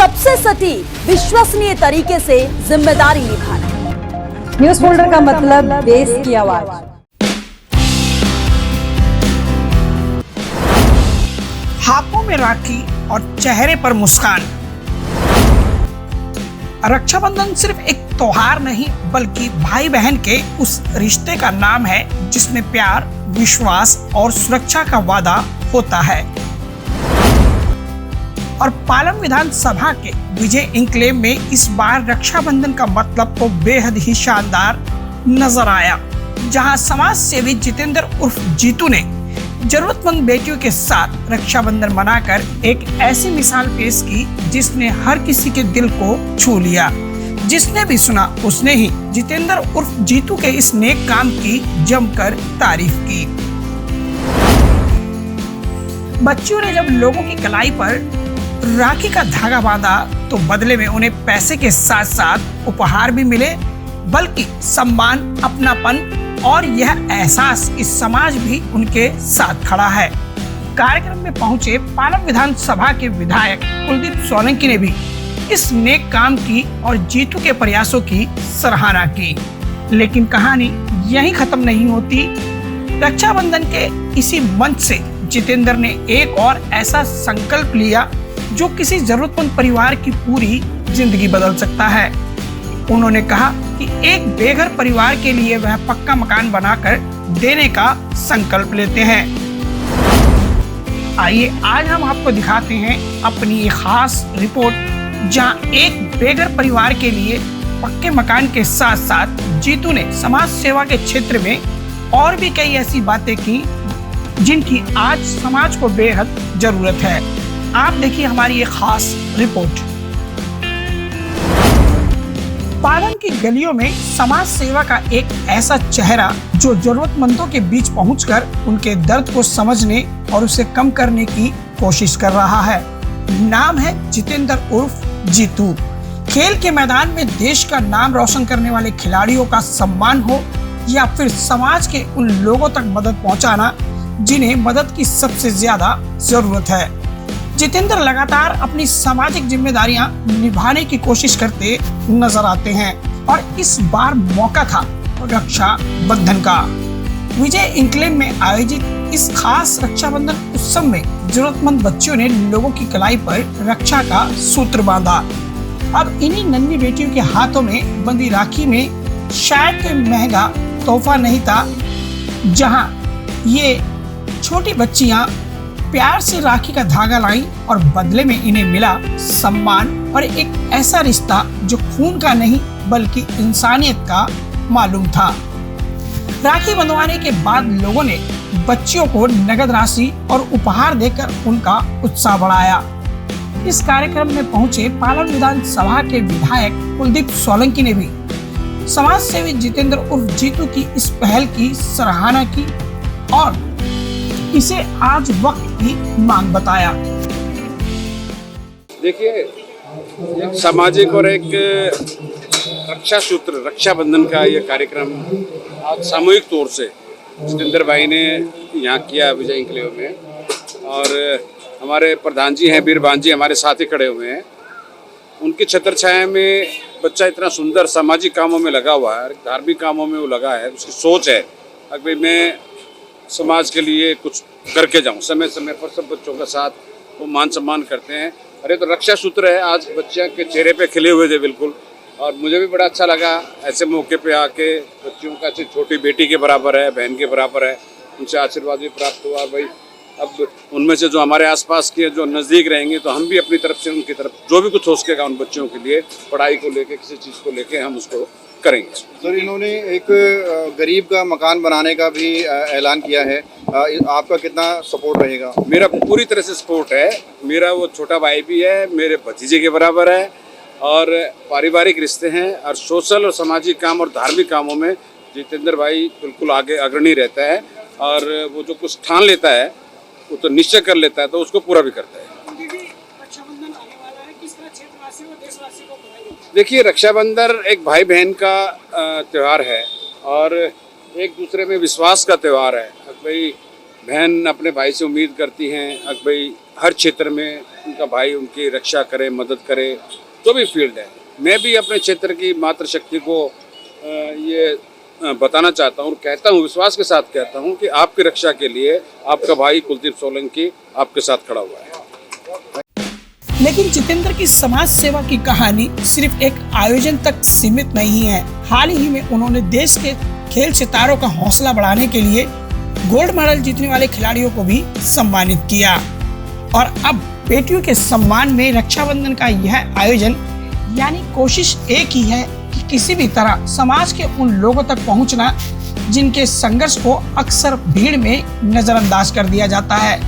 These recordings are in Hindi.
सबसे सटीक विश्वसनीय तरीके से जिम्मेदारी निभाना। न्यूज फोल्डर का मतलब देश की आवाज। हाथों में राखी और चेहरे पर मुस्कान। रक्षाबंधन सिर्फ एक त्योहार नहीं बल्कि भाई बहन के उस रिश्ते का नाम है जिसमें प्यार, विश्वास और सुरक्षा का वादा होता है। और पालम विधानसभा के विजय एन्क्लेव में इस बार रक्षाबंधन का मतलब तो बेहद ही शानदार नजर आया, जहां समाज सेवी जितेंद्र उर्फ जीतू ने जरूरतमंद बेटियों के साथ रक्षाबंधन मनाकर एक ऐसी मिसाल पेश की जिसने हर किसी के दिल को छू लिया। जिसने भी सुना उसने ही जितेंद्र उर्फ जीतू के इस नेक काम की जमकर तारीफ की। बच्चियों ने जब लोगों की कलाई पर राखी का धागा बांधा तो बदले में उन्हें पैसे के साथ साथ उपहार भी मिले, बल्कि सम्मान, अपनापन और यह एहसास कि समाज भी उनके साथ खड़ा है। कार्यक्रम में पहुंचे पालम विधानसभा के विधायक कुलदीप सोलंकी ने भी इस नेक काम की और जीतू के प्रयासों की सराहना की। लेकिन कहानी यहीं खत्म नहीं होती। रक्षाबंधन के इसी मंच से जितेंद्र ने एक और ऐसा संकल्प लिया जो किसी जरूरतमंद परिवार की पूरी जिंदगी बदल सकता है। उन्होंने कहा कि एक बेघर परिवार के लिए वह पक्का मकान बनाकर देने का संकल्प लेते हैं। आइए आज हम आपको दिखाते हैं अपनी एक खास रिपोर्ट, जहां एक बेघर परिवार के लिए पक्के मकान के साथ साथ जीतू ने समाज सेवा के क्षेत्र में और भी कई ऐसी बातें की जिनकी आज समाज को बेहद जरूरत है। आप देखिए हमारी एक खास रिपोर्ट। पालम की गलियों में समाज सेवा का एक ऐसा चेहरा जो जरूरतमंदों के बीच पहुंचकर उनके दर्द को समझने और उसे कम करने की कोशिश कर रहा है। नाम है जितेंद्र उर्फ जीतू। खेल के मैदान में देश का नाम रोशन करने वाले खिलाड़ियों का सम्मान हो या फिर समाज के उन लोगों तक मदद पहुंचाना जिन्हें मदद की सबसे ज्यादा जरूरत है। जितेंद्र लगातार अपनी सामाजिक जिम्मेदारियां निभाने की कोशिश करते नजर आते हैं और इस बार मौका था रक्षा बंधन का। विजय एन्क्लेव में आयोजित इस खास रक्षाबंधन उत्सव में जरूरतमंद बच्चों ने लोगों की कलाई पर रक्षा का सूत्र बांधा। अब इन्हीं नन्ही बेटियों के हाथों में बंधी राखी में शायद कोई महंगा तोहफा नहीं था, जहां ये छोटी बच्चियां प्यार से राखी का धागा लाई और बदले में इन्हें मिला सम्मान और एक ऐसा रिश्ता जो खून का नहीं बल्कि इंसानियत का मालूम था। राखी बंधवाने के बाद लोगों ने बच्चियों को नगद राशि और उपहार देकर उनका उत्साह बढ़ाया। इस कार्यक्रम में पहुंचे पालम विधानसभा के विधायक कुलदीप सोलंकी ने भी समाज सेवी जितेंद्र उर्फ जीतू की इस पहल की सराहना की और इसे आज वक्त की मांग बताया। देखिए, एक सामाजिक और एक रक्षा सूत्र, रक्षाबंधन का ये कार्यक्रम आज सामूहिक तौर से जितेंद्र भाई ने यहाँ किया विजय एन्क्लेव में। और हमारे प्रधान जी हैं वीरबान जी हमारे साथ ही खड़े हुए हैं। उनकी छत्र छाया में बच्चा इतना सुंदर सामाजिक कामों में लगा हुआ है, धार्मिक कामों में वो लगा है। उसकी सोच है अगर मैं समाज के लिए कुछ करके जाऊं, समय समय पर सब बच्चों के साथ वो मान सम्मान करते हैं। अरे तो रक्षा सूत्र है, आज बच्चियों के चेहरे पे खिले हुए थे बिल्कुल। और मुझे भी बड़ा अच्छा लगा ऐसे मौके पे आके। बच्चियों का छोटी बेटी के बराबर है, बहन के बराबर है, उनसे आशीर्वाद भी प्राप्त हुआ। भाई अब उनमें से जो हमारे आसपास के जो नज़दीक रहेंगे तो हम भी अपनी तरफ से उनकी तरफ जो भी कुछ हो सकेगा उन बच्चों के लिए, पढ़ाई को लेके, किसी चीज़ को लेके हम उसको करेंगे। सर, इन्होंने एक गरीब का मकान बनाने का भी ऐलान किया है। आपका कितना सपोर्ट रहेगा? मेरा पूरी तरह से सपोर्ट है। मेरा वो छोटा भाई भी है, मेरे भतीजे के बराबर है और पारिवारिक रिश्ते हैं। और सोशल और सामाजिक काम और धार्मिक कामों में जितेंद्र भाई बिल्कुल आगे अग्रणी रहता है। और वो जो कुछ ठान लेता है वो तो निश्चय कर लेता है, तो उसको पूरा भी करता है। देखिए, रक्षाबंधन एक भाई बहन का त्यौहार है और एक दूसरे में विश्वास का त्यौहार है। भाई बहन अपने भाई से उम्मीद करती हैं, भाई हर क्षेत्र में उनका भाई उनकी रक्षा करे, मदद करे, जो भी फील्ड है। मैं भी अपने क्षेत्र की मातृशक्ति को ये बताना चाहता हूँ, कहता हूँ, विश्वास के साथ कहता हूँ कि आपकी रक्षा के लिए आपका भाई कुलदीप सोलंकी आपके साथ खड़ा हुआ है। लेकिन जितेंद्र की समाज सेवा की कहानी सिर्फ एक आयोजन तक सीमित नहीं है। हाल ही में उन्होंने देश के खेल सितारों का हौसला बढ़ाने के लिए गोल्ड मेडल जीतने वाले खिलाड़ियों को भी सम्मानित किया और अब बेटियों के सम्मान में रक्षाबंधन का यह आयोजन, यानी कोशिश एक ही है कि किसी भी तरह समाज के उन लोगों तक पहुंचना जिनके संघर्ष को अक्सर भीड़ में नजरअंदाज कर दिया जाता है।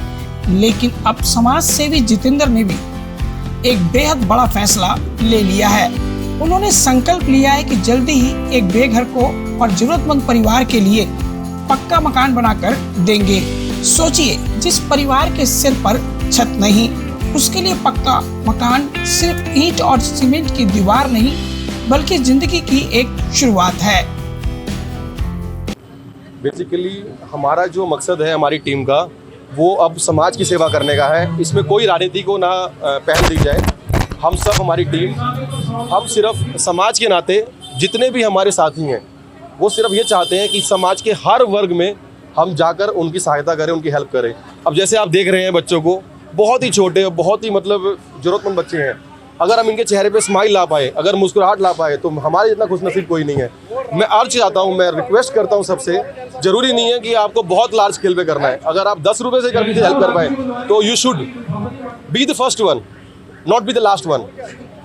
लेकिन अब समाज सेवी जितेंद्र ने भी एक बेहद बड़ा फैसला ले लिया है। उन्होंने संकल्प लिया है कि जल्दी ही एक बेघर को और जरूरतमंद परिवार के लिए पक्का मकान बनाकर देंगे। सोचिए, जिस परिवार के सिर पर छत नहीं, उसके लिए पक्का मकान सिर्फ ईंट और सीमेंट की दीवार नहीं, बल्कि जिंदगी की एक शुरुआत है। बेसिकली हमारा जो मकसद है हमारी टीम का, वो अब समाज की सेवा करने का है। इसमें कोई राजनीति को ना पहल दी जाए। हम सब, हमारी टीम, हम सिर्फ समाज के नाते जितने भी हमारे साथी हैं, वो सिर्फ ये चाहते हैं कि समाज के हर वर्ग में हम जाकर उनकी सहायता करें, उनकी हेल्प करें। अब जैसे आप देख रहे हैं बच्चों को, बहुत ही छोटे, बहुत ही मतलब ज़रूरतमंद बच्चे हैं। अगर हम इनके चेहरे पे स्माइल ला पाए, अगर मुस्कुराहट ला पाए, तो हमारे जितना खुशनसीब कोई नहीं है। मैं अर्ज चाहता हूँ, मैं रिक्वेस्ट करता हूँ सबसे, ज़रूरी नहीं है कि आपको बहुत लार्ज स्केल पे करना है। अगर आप 10 रुपये से कर भी हेल्प कर पाए तो you should be the first one, not be the last one.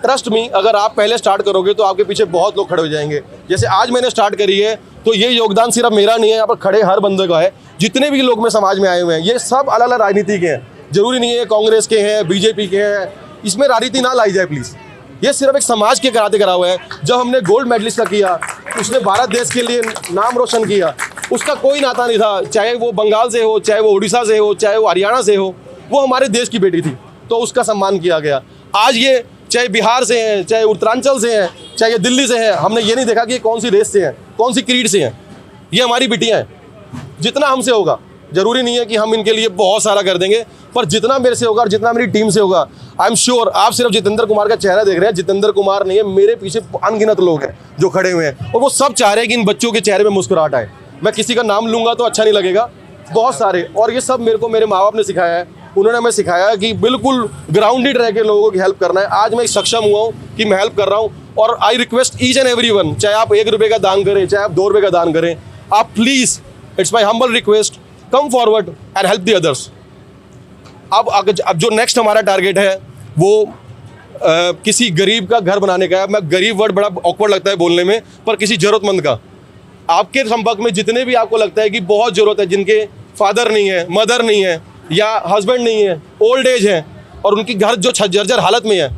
Trust me, अगर आप पहले स्टार्ट करोगे तो आपके पीछे बहुत लोग खड़े हो जाएंगे। जैसे आज मैंने स्टार्ट करी है, तो ये योगदान सिर्फ मेरा नहीं है, यहाँ पर खड़े हर बंदे का है। जितने भी लोग में समाज में आए हुए हैं, ये सब अलग अलग राजनीति के हैं। जरूरी नहीं है कांग्रेस के हैं, बीजेपी के हैं, इसमें राजनीति ना लाई जाए प्लीज़। ये सिर्फ एक समाज के कराते करा हुआ है। जब हमने गोल्ड मेडलिस्ट का किया, उसने भारत देश के लिए नाम रोशन किया, उसका कोई नाता नहीं था, चाहे वो बंगाल से हो, चाहे वो उड़ीसा से हो, चाहे वो हरियाणा से हो, वो हमारे देश की बेटी थी, तो उसका सम्मान किया गया। आज ये चाहे बिहार से हैं, चाहे उत्तरांचल से हैं, चाहे दिल्ली से हैं, हमने ये नहीं देखा कि ये कौन सी रेस से हैं, कौन सी क्रीड से हैं, ये हमारी बेटियाँ हैं। जितना हमसे होगा, जरूरी नहीं है कि हम इनके लिए बहुत सारा कर देंगे, पर जितना मेरे से होगा और जितना मेरी टीम से होगा, आई एम श्योर। आप सिर्फ जितेंद्र कुमार का चेहरा देख रहे हैं, जितेंद्र कुमार नहीं है, मेरे पीछे अनगिनत लोग हैं जो खड़े हुए हैं, और वो सब चाह रहे हैं कि इन बच्चों के चेहरे में मुस्कुराहट आए। मैं किसी का नाम लूंगा तो अच्छा नहीं लगेगा, बहुत सारे, और ये सब मेरे को मेरे माँ बाप ने सिखाया है। उन्होंने हमें सिखाया कि बिल्कुल ग्राउंडेड रह के लोगों की हेल्प करना है। आज मैं सक्षम हुआ हूँ कि मैं हेल्प कर रहा हूँ, और I request each and every one, चाहे आप 1 रुपये का दान करें, चाहे आप 2 रुपये का दान करें, आप please, it's my humble request, come forward and help the others. अब जो नेक्स्ट हमारा टारगेट है वो किसी गरीब का घर बनाने का है। मैं गरीब वर्ड बड़ा ऑकवर्ड लगता है बोलने में, पर किसी ज़रूरतमंद का, आपके संपर्क में जितने भी आपको लगता है कि बहुत ज़रूरत है, जिनके फादर नहीं है, मदर नहीं है, या हस्बैंड नहीं है, ओल्ड एज है, और उनकी घर जो जर्जर हालत में है,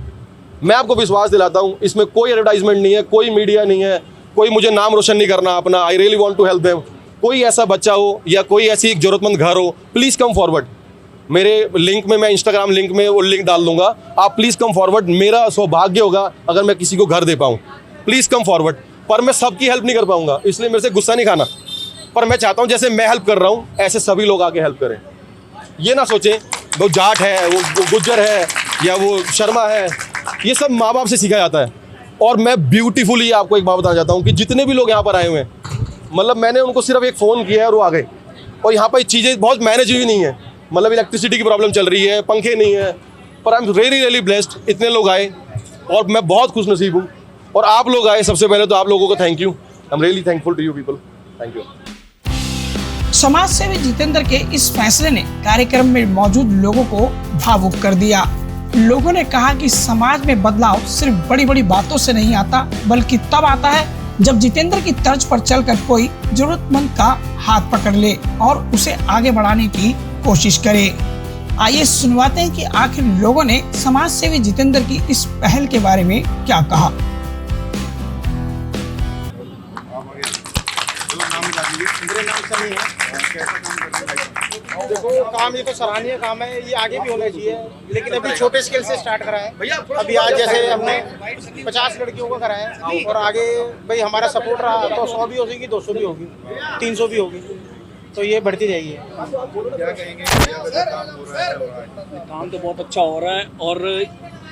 मैं आपको विश्वास दिलाता हूँ, इसमें कोई एडवर्टाइजमेंट नहीं है, कोई मीडिया नहीं है, कोई मुझे नाम रोशन नहीं करना अपना। I really want to help them. कोई ऐसा बच्चा हो या कोई ऐसी ज़रूरतमंद घर हो, प्लीज़ कम फॉरवर्ड। मेरे लिंक में, मैं इंस्टाग्राम लिंक में वो लिंक डाल दूंगा, आप प्लीज़ कम फॉरवर्ड। मेरा सौभाग्य होगा अगर मैं किसी को घर दे पाऊँ, प्लीज़ कम फॉरवर्ड। पर मैं सबकी हेल्प नहीं कर पाऊँगा, इसलिए मेरे से गुस्सा नहीं खाना, पर मैं चाहता हूँ जैसे मैं हेल्प कर रहा हूँ, ऐसे सभी लोग आके हेल्प करें। ये ना सोचें वो जाट है, वो गुज्जर है, या वो शर्मा है, ये सब माँ बाप से सीखा जाता है। और मैं ब्यूटीफुली आपको एक बात बताना चाहता हूँ कि जितने भी लोग यहाँ पर आए हुए हैं, मतलब मैंने उनको सिर्फ एक फ़ोन किया है और वो आ गए, और यहाँ पर चीज़ें बहुत मैनेज हुई नहीं है। मतलब इलेक्ट्रिसिटी की प्रॉब्लम चल रही है, पंखे नहीं है, पर आई एम रियली ब्लेस्ड, इतने लोग आए और मैं बहुत खुश नसीब हूँ। और आप लोग आए, सबसे पहले तो आप लोगों को thank you, I am really thankful to you people, thank you. समाज सेवी जितेंद्र के इस फैसले ने कार्यक्रम में मौजूद लोगों को भावुक कर दिया। लोगों ने कहा कि समाज में बदलाव सिर्फ बड़ी बड़ी बातों से नहीं आता, बल्कि तब आता है जब जितेंद्र की तर्ज पर चलकर कोई जरूरतमंद का हाथ पकड़ ले और उसे आगे बढ़ाने की कोशिश करे। आइए सुनवाते हैं कि आखिर लोगों ने समाज सेवी जितेंद्र की इस पहल के बारे में क्या कहा। देखो, काम ये तो सराहनीय काम है, ये आगे भी होना चाहिए, लेकिन अभी छोटे स्केल से स्टार्ट करा है। अभी आज जैसे हमने 50 लड़कियों को करा है, और आगे भाई हमारा सपोर्ट रहा तो 100 भी होगी, 200 भी होगी, 300 भी होगी। तो ये बढ़ती रहेगी। क्या कहेंगे इंडिया का जो काम हो रहा है? काम तो बहुत अच्छा हो रहा है और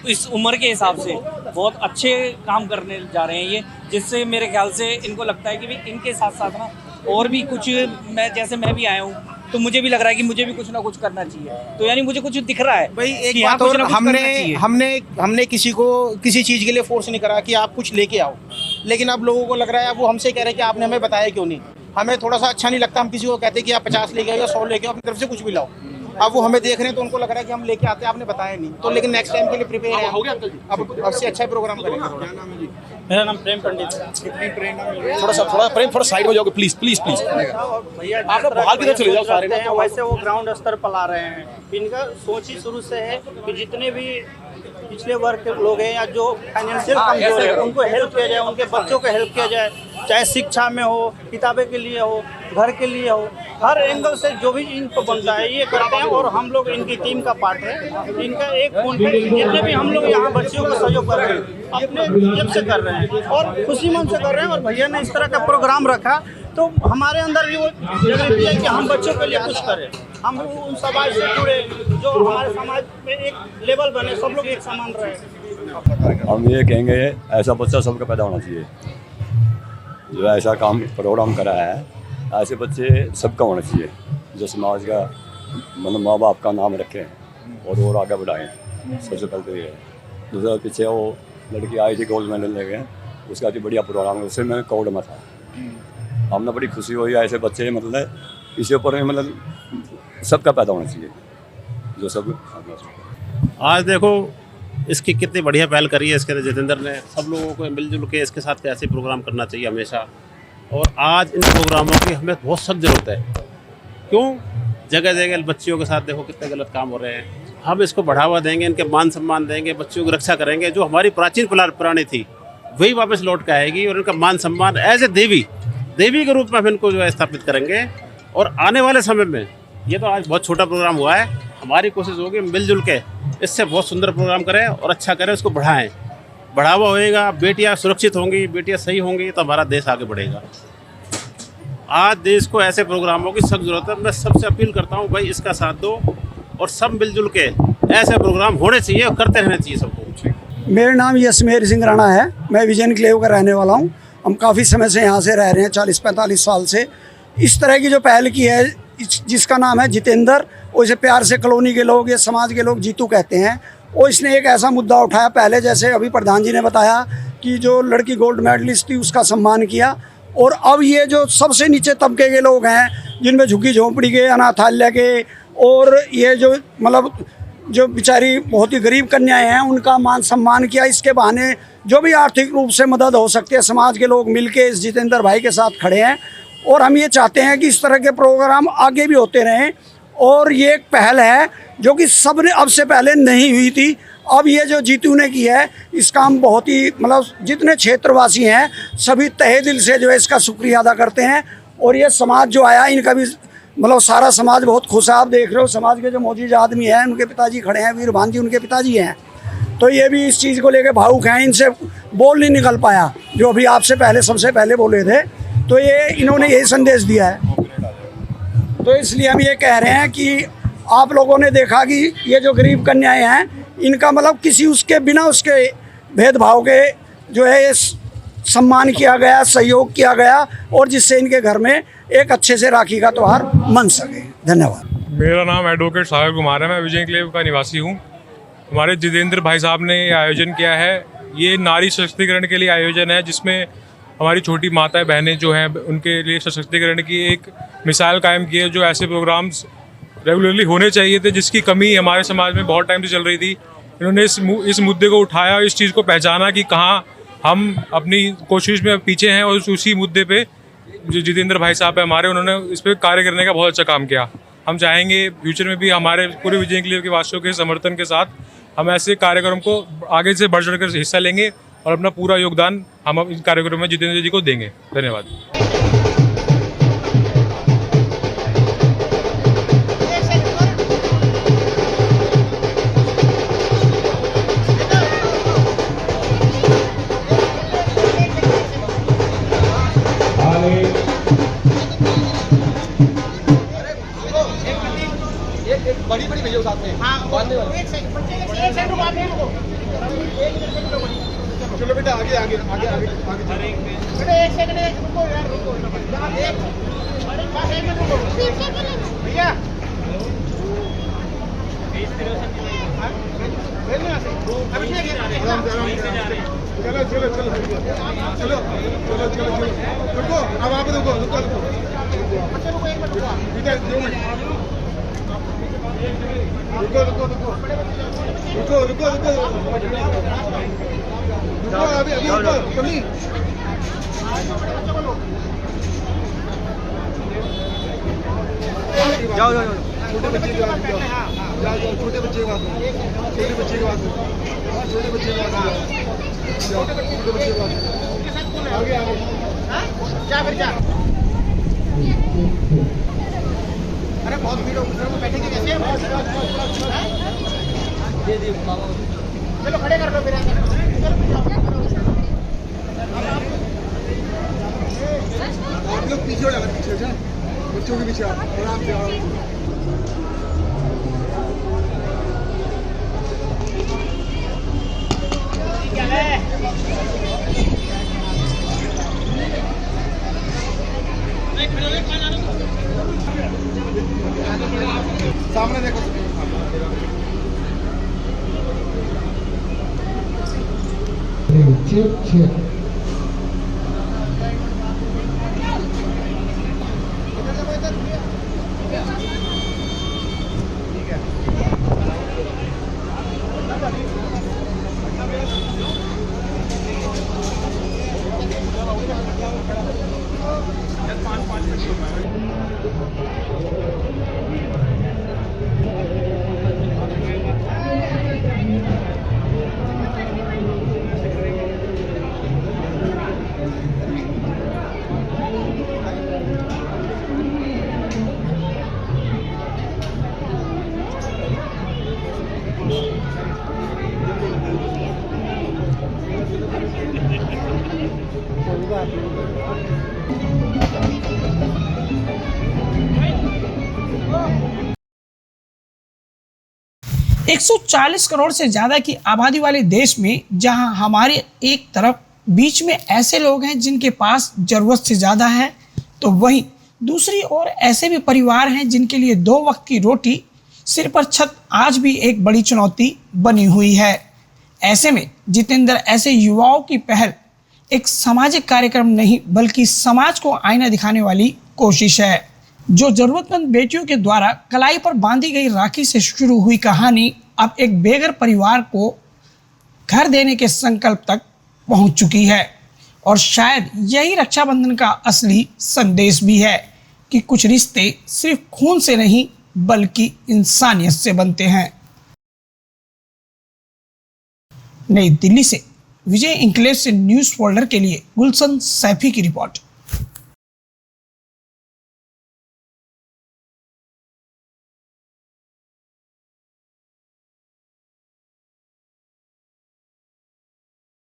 इस उम्र के हिसाब से बहुत अच्छे काम करने जा रहे हैं ये, जिससे मेरे ख्याल से इनको लगता है कि भाई इनके साथ साथ ना और भी कुछ, मैं भी आया हूँ तो मुझे भी लग रहा है कि मुझे भी कुछ ना कुछ करना चाहिए। तो यानी मुझे कुछ दिख रहा है भाई एक कि बात हाँ, कुछ और, ना कुछ करना चाहिए। हमने किसी को किसी चीज़ के लिए फोर्स नहीं करा कि आप कुछ लेके आओ, लेकिन अब लोगों को लग रहा है, वो हमसे कह रहे हैं कि आपने हमें बताया क्यों नहीं। हमें थोड़ा सा अच्छा नहीं लगता, हम किसी को कहते हैं कि आप 50 लेके आओ या 100 लेके आओ, अपनी तरफ से कुछ भी लाओ। अब वो हमें देख रहे हैं तो उनको लग रहा है कि हम लेके आते हैं, आपने बताया नहीं। तो लेकिन नेक्स्ट टाइम के लिए प्रिपेयर है, अब से अच्छा प्रोग्राम करेंगे। क्या नाम है जी? मेरा नाम प्रेम पंडित है। कितनी प्रेरणा मिल रही है? थोड़ा साइड में जाओगे प्लीज प्लीज प्लीज। भैया आप लोग बाहर की तरफ चले जाओ सारे ना। हैं, वैसे वो ग्राउंड स्तर पर ला रहे हैं। इनका सोच ही शुरू से है कि जितने भी पिछले वर्ग के लोग हैं या जो फाइनेंशियल कमजोर है उनको हेल्प किया जाए, उनके बच्चों को हेल्प किया जाए, चाहे शिक्षा में हो, किताबें के लिए हो, घर के लिए हो, हर एंगल से जो भी इनको बनता है ये करते हैं। और हम लोग इनकी टीम का पार्ट है। इनका एक फोन पे जितने भी हम लोग यहाँ बच्चों को सहयोग कर रहे हैं अपने जब से कर रहे हैं और खुशी मन से कर रहे हैं। और भैया ने इस तरह का प्रोग्राम रखा तो हमारे अंदर भी वो जरूरी है कि हम बच्चों के लिए कुछ करें, हम उन समाज से जुड़े जो हमारे समाज में एक लेवल बने, सब लोग एक समान रहे। हम ये कहेंगे ऐसा बच्चा सबका पैदा होना चाहिए। जो ऐसा काम प्रोग्राम करा है, ऐसे बच्चे सबका होना चाहिए जो समाज का मतलब माँ बाप का नाम रखें और आगे बढ़ाएं। सबसे पहले तो ये है। दूसरा, पीछे वो लड़की आई थी गोल्ड मेडल लेके, उसका भी बढ़िया प्रोग्राम है, उससे मैं कोर्ट में था। हमने बड़ी खुशी हुई, ऐसे बच्चे मतलब इसके ऊपर मतलब सबका पैदा होना चाहिए जो सब। आज देखो इसकी कितनी बढ़िया पहल करी है इसके जितेंद्र ने। सब लोगों को मिलजुल के इसके साथ कैसे प्रोग्राम करना चाहिए हमेशा। और आज इन प्रोग्रामों की हमें बहुत सख्त ज़रूरत है। क्यों? जगह जगह बच्चियों के साथ देखो कितने गलत काम हो रहे हैं। हम इसको बढ़ावा देंगे, इनके मान सम्मान देंगे, बच्चों की रक्षा करेंगे। जो हमारी प्राचीन प्राणी थी वही वापस लौट के आएगी और इनका मान सम्मान एज ए देवी के रूप में हम इनको जो है स्थापित करेंगे। और आने वाले समय में, ये तो आज बहुत छोटा प्रोग्राम हुआ है, हमारी कोशिश होगी मिलजुल के इससे बहुत सुंदर प्रोग्राम करें और अच्छा करें, उसको बढ़ाएं। बढ़ावा होएगा, बेटियां सुरक्षित होंगी, बेटियां सही होंगी तो हमारा देश आगे बढ़ेगा। आज देश को ऐसे प्रोग्रामों की सख्त ज़रूरत है। मैं सबसे अपील करता हूं भाई इसका साथ दो और सब मिलजुल के ऐसे प्रोग्राम होने चाहिए और करते रहने चाहिए सबको। मेरा नाम यशमेर सिंह राणा है, मैं विजय एन्क्लेव का रहने वाला हूँ। हम काफ़ी समय से यहाँ से रह रहे हैं, 40-45 साल से। इस तरह की जो पहल की है, जिसका नाम है जितेंद्र, उसे प्यार से कॉलोनी के लोग या समाज के लोग जीतू कहते हैं। और इसने एक ऐसा मुद्दा उठाया, पहले जैसे अभी प्रधान जी ने बताया कि जो लड़की गोल्ड मेडलिस्ट थी उसका सम्मान किया। और अब ये जो सबसे नीचे तबके के लोग हैं, जिनमें झुग्गी झोंपड़ी के, अनाथालय के, और ये जो मतलब जो बेचारी बहुत ही गरीब कन्याएं हैं, उनका मान सम्मान किया। इसके बहाने जो भी आर्थिक रूप से मदद हो सकती है, समाज के लोग मिलके इस जितेंद्र भाई के साथ खड़े हैं। और हम ये चाहते हैं कि इस तरह के प्रोग्राम आगे भी होते रहें। और ये एक पहल है जो कि सब ने अब से पहले नहीं हुई थी। अब ये जो जीतू ने की है, इसका हम बहुत ही मतलब जितने क्षेत्रवासी हैं सभी तहे दिल से जो है इसका शुक्रिया अदा करते हैं। और ये समाज जो आया, इनका भी मतलब सारा समाज बहुत खुश है। आप देख रहे हो समाज के जो मौजूद आदमी हैं, उनके पिताजी खड़े हैं, वीर भान जी उनके पिताजी हैं। तो ये भी इस चीज़ को लेकर भावुक हैं, इनसे बोल नहीं निकल पाया जो अभी आपसे पहले सबसे पहले बोले थे। तो ये इन्होंने यही संदेश दिया है। तो इसलिए हम ये कह रहे हैं कि आप लोगों ने देखा कि ये जो गरीब कन्याएं हैं, इनका मतलब किसी उसके बिना उसके भेदभाव के जो है सम्मान किया गया, सहयोग किया गया, और जिससे इनके घर में एक अच्छे से राखी का त्यौहार मन सके। धन्यवाद। मेरा नाम एडवोकेट सागर कुमार है, मैं विजय एन्क्लेव का निवासी हूँ। हमारे जितेंद्र भाई साहब ने ये आयोजन किया है। ये नारी सशक्तिकरण के लिए आयोजन है, जिसमें हमारी छोटी माताएं बहनें जो हैं उनके लिए सशक्तिकरण की एक मिसाल कायम की है। जो ऐसे प्रोग्राम्स रेगुलरली होने चाहिए थे, जिसकी कमी हमारे समाज में बहुत टाइम से चल रही थी। इन्होंने इस मुद्दे को उठाया और इस चीज़ को पहचाना कि कहाँ हम अपनी कोशिश में पीछे हैं, और उसी मुद्दे पे जो जितेंद्र भाई साहब है हमारे, उन्होंने इस पर कार्य करने का बहुत अच्छा काम किया। हम चाहेंगे फ्यूचर में भी हमारे पूरे विजय एन्क्लेव के वासियों के समर्थन के साथ हम ऐसे कार्यक्रम को आगे से बढ़ चढ़कर हिस्सा लेंगे और अपना पूरा योगदान हम इस कार्यक्रम में जितेंद्र जी को देंगे। धन्यवाद। चलो बेटा आगे आगे आगे आगे बेटा एक सेकंड रुको यार रुको भैया चलो चलो चलो चलो चलो चलो रुको अब आप रुको रुको बेटा 2 मिनट रुको रुको रुको रुको रुको रुको अभी अभी रुको कमी जाओ जाओ छोटे बच्चे की बात जाओ जाओ छोटे बच्चे की बात छोटे बच्चे की बात छोटे बच्चे की बात छोटे बच्चे की बात आगे आगे जा फिर जा अरे बहुत भीड़ हो बैठेंगे कैसे चलो खड़े कर लो फिर आप लोग पीछे हो जाओ पीछे जा बच्चों के पीछे आराम से आओ सामने देखो चेक चेक है। 140 करोड़ से ज्यादा की आबादी वाले देश में जहां हमारे एक तरफ बीच में ऐसे लोग हैं जिनके पास जरूरत से ज्यादा है, तो वहीं दूसरी ओर ऐसे भी परिवार हैं जिनके लिए 2 वक्त की रोटी, सिर पर छत आज भी एक बड़ी चुनौती बनी हुई है। ऐसे में जितेंद्र ऐसे युवाओं की पहल एक सामाजिक कार्यक्रम नहीं बल्कि समाज को आईना दिखाने वाली कोशिश है। जो जरूरतमंद बेटियों के द्वारा कलाई पर बांधी गई राखी से शुरू हुई कहानी अब एक बेघर परिवार को घर देने के संकल्प तक पहुंच चुकी है। और शायद यही रक्षाबंधन का असली संदेश भी है कि कुछ रिश्ते सिर्फ खून से नहीं बल्कि इंसानियत से बनते हैं। नई दिल्ली से विजय इंक्लेव से न्यूज़ फोल्डर के लिए गुलशन सैफी की रिपोर्ट।